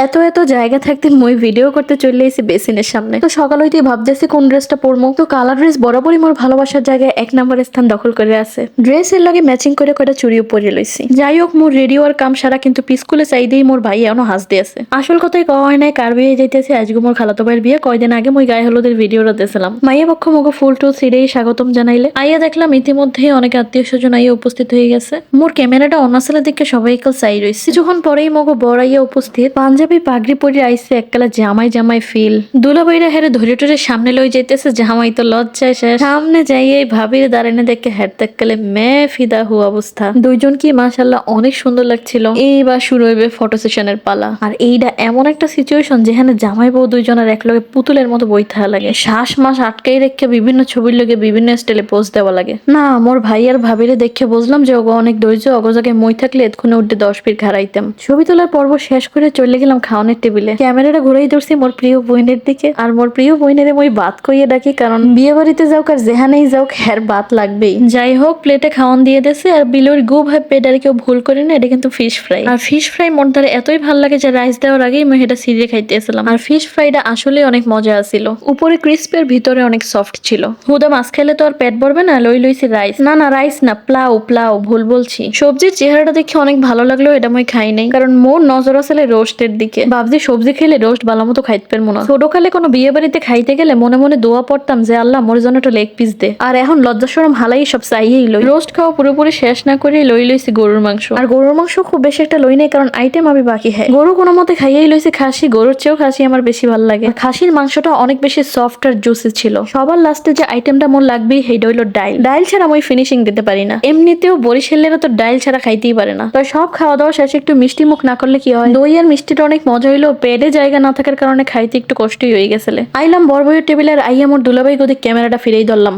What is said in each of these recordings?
এত এত জায়গা থাকতে মই ভিডিও করতে চলে এসেছি বেসিনের সামনে। তো সকাল হইতেই ভাবতেছি কোন ড্রেসটা পরবো। তো কালার ড্রেস বরাবরই মোর ভালোবাসার জায়গায় 1 নম্বর স্থান দখল করে আছে। ড্রেসের লগে ম্যাচিং করে কয়টা চুড়িও পরে লইছি। যাই হোক মোর রেডিও আর কাম সারা, কিন্তু স্কুলে চাইতেই মোর ভাই এখনো হাসতে আছে। আসল কথাই কওয়া হয় নাই কার বিয়ে যাইতেছে। আজকে মোর খালাতো ভাইয়ের বিয়ে। কয়দিন আগে মই গায়ে হলুদের ভিডিওটা দিয়েছিলাম। মাইয়া পক্ষ মগো ফুল টুল ছিঁড়েই স্বাগতম জানাইলে আইয়া দেখলাম ইতিমধ্যে অনেক আত্মীয় স্বজন আইয়া উপস্থিত হয়ে গেছে। মোর ক্যামেরাটা অনাসালের দিকে সবাই কাল চাই রয়েছে। কিছুক্ষণ পরেই মগো বড় আইয়া উপস্থিত। পাঞ্জাবি পাগড়ি পরে আইসে এককালা জামাই জামাই ফিল। দুলাভাইরা হেরে ধরে টরে সামনে লই যাইতেছে। জামাই তো লজ্জায় শেষ। সামনে যাইয়ে ভাবির দাঁড়ানে দেখে হেড দেখলে মে ফিদা হু অবস্থা। দুইজন কি মাশাআল্লাহ অনেক সুন্দর লাগছিল। এইবার শুরু হইবে ফটো সেশনের পালা। আর এইটা এমন একটা সিচুয়েশন যেখানে জামাই বউ দুইজনের একলগে পুতুলের মতো বই থাকা লাগে। শ্বাস মাস আটকাই রেখে বিভিন্ন ছবির লগে বিভিন্ন স্টাইলে পোজ দেওয়া লাগে। না মোর ভাই আর ভাবিরে দেখে বুঝলাম যে ওগো অনেক ধৈর্য। অগো জায়গায় মই থাকলে এতক্ষণে উঠে 10 ফিট ঘাড়াইতাম। ছবি তোলার পর্ব শেষ করে চলে গেলাম খাওয়ানোর টেবিলে। ক্যামেরাটা ঘুরেই ধরছি মোর প্রিয় বোনের দিকে। আর মোর প্রিয় বোনের মই বাত কইয়ে ডাকি, কারণ বিয়ে বাড়িতে যাওক আর যেখানেই যাওক হ্যার বাত লাগবেই। যাই হোক প্লেটে খাওয়ান দিয়ে দেছে। আর বিলোর গো ভাই পেডারে কেউ ভুল করে না, এটা কিন্তু ফিশ ফ্রাই। আর ফিশ ফ্রাই মোর দ্বারা এতই ভালো লাগে যে রাইস দেওয়ার আগেই মই এটা সিরিয়ে খাইতেছিলাম। আর ফিশ ফ্রাইটা আসলে অনেক মজা আছিল। উপরে ক্রিস্পের ভিতরে অনেক সফট ছিল। হুদা মাছ খেলে তো আর পেট ভরবে না, লইছি রাইস। না না রাইস না, প্লাউ প্লাউ, ভুল বলছি। সবজির চেহারাটা দেখে অনেক ভালো লাগলো। এটা মই খাই নাই, কারণ মোর নজর আসলে রোস্টের দিকে। ভাবছি সবজি খেলে রোস্ট ভালো মতো খাইতে পারবো না। ছোটকালে কোনো বিয়ে বাড়িতে খাইতে গেলে মনে মনে দোয়া পড়তাম যে আল্লাহ মোর জন্য একটা লেগ পিস দে। আর এখন লজ্জা শরম হালাই সব চাইয়েই লই। রোস্ট খাওয়া পুরোপুরি শেষ না করে লইছি গরুর মাংস। আর গরুর মাংস খুব বেশি একটা লই নাই, কারণ আইটেম আমি বাকি হ্যাঁ। গরু কোনো মতে খাইয়েই লইছি খাসি। গরুর চেয়েও খাসি আমার বেশি ভালো লাগে। খাসির মাংসটা অনেক বেশি সফট আর জুসি ছিল। সবার লাস্টে যে আইটেমটা মোর লাগবেই সেইটা হইলো ডাইল। ডাইল ছাড়া আমি ফিনিশিং দিতে পারি না। এমনিতেও বরিশালেরা তো ডাইল ছাড়া খাইতেই পারে না। তো সব খাওয়া দাওয়া শেষে একটু মিষ্টি মুখ না করলে কি হয়। দই আর মিষ্টিটা অনেক মজা হইলো। পেটে জায়গা না থাকার কারণে খাইতে একটু কষ্টই হয়ে গেছিলে। আইলাম বড় বইয়ের টেবিলে। আর আইয়া মোর দুলাভাই গদি ক্যামেরাটা ফিরেই ধরলাম।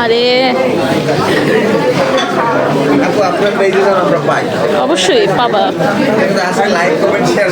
আরে আপনার পেজে আমরা পাই, অবশ্যই পাবা। লাইক কমেন্ট শেয়ার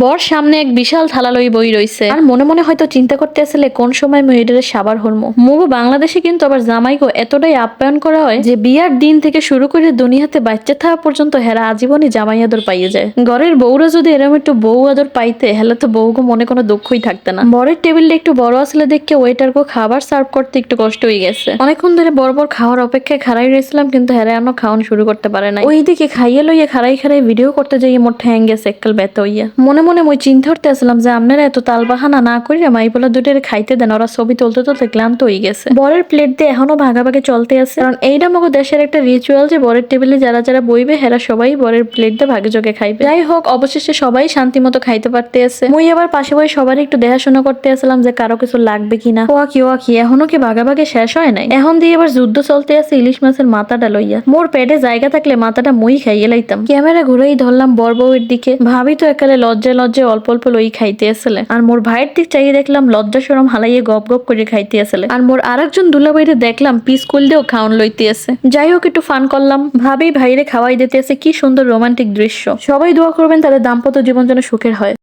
বর সামনে এক বিশাল থালা লই বই রইছে। আর মনে মনে হয়তো চিন্তা করতে আসলে কোন সময় মহিলাদের সাবার হরমো। মুগো বাংলাদেশে কিন্তু আবার জামাইগো এতটাই আপ্যায়ন করা হয় যে বিয়ার দিন থেকে শুরু করে দুনিয়াতে বাচ্চা থাকা পর্যন্ত হেরা আজীবনই জামাই আদর পাইয়ে যায়। ঘরের বউরা যদি এরকম একটু বউ আদর পাইতে হেলে তো বউগো মনে কোনো দুঃখই থাকতে না। বরের টেবিলটা একটু বড় আসলে দেখে ওয়েটার গো খাবার সার্ভ করতে একটু কষ্ট হয়ে গেছে। অনেকক্ষণ ধরে বড় বড় খাওয়ার অপেক্ষায় খাড়াই রয়েছিলাম, কিন্তু হেরা এখনো খাওয়ানো শুরু করতে পারে না। ওইদিকে খাইয়ে লইয়া খাড়াই খাড়াই ভিডিও করতে যাইয়ে মোট ঠ্যাং গেছে এককাল ব্যথা হইয়া। মনে মনে মই চিন্তা করতে আসলাম যে আপনারা এত তালবাহানা না করিয়া মাইপোলা দুটের খাইতে দেন। ওরা ছবি তুলতে তুলতে ক্লান্ত হয়ে গেছে। বরের প্লেট দিয়ে এখনো ভাগাভাগি চলতে আছে, কারণ এইটা মগো দেশের একটা রিচুয়াল যে বরের টেবিলে যারা যারা বইবে হেরা সবাই বরের প্লেট দিয়ে ভাগে যোগে খাইবে। যাই হোক অবশেষে সবাই শান্তি মতো খাইতে পারতে আছে। মই আবার পাশে বই সবার একটু দেখাশোনা করতে আসলাম যে কারো কিছু লাগবে কিনা। ওয়া কি এখনো কি ভাগাভাগি শেষ হয় নাই। এখন দিয়ে এবার যুদ্ধ চলতে আছে ইলিশ মাছের মাথাটা লইয়া। মোর পেটে জায়গা থাকলে মাথাটা মই খাইয়ে লাইতাম। ক্যামেরা ঘুরেই ধরলাম বর বউয়ের দিকে। ভাবি তো একালে লজ্জায় লজ্জায় অল্প অল্প লই খাইতে আসলে। আর মোর ভাইয়ের দিক চাইয়ে দেখলাম লজ্জা শরম হালাইয়ে গপ গপ করে খাইতে আসলে। আর মোর আরেকজন দুলাভাইরে দেখলাম পিস কুল দিয়েও খাওয়ান লইতে আছে। যাই হোক একটু ফান করলাম। ভাবি ভাইরে খাওয়াই দিতে আছে। কি সুন্দর রোমান্টিক দৃশ্য। সবাই দোয়া করবেন তাদের দাম্পত্য জীবন যেন সুখের হয়।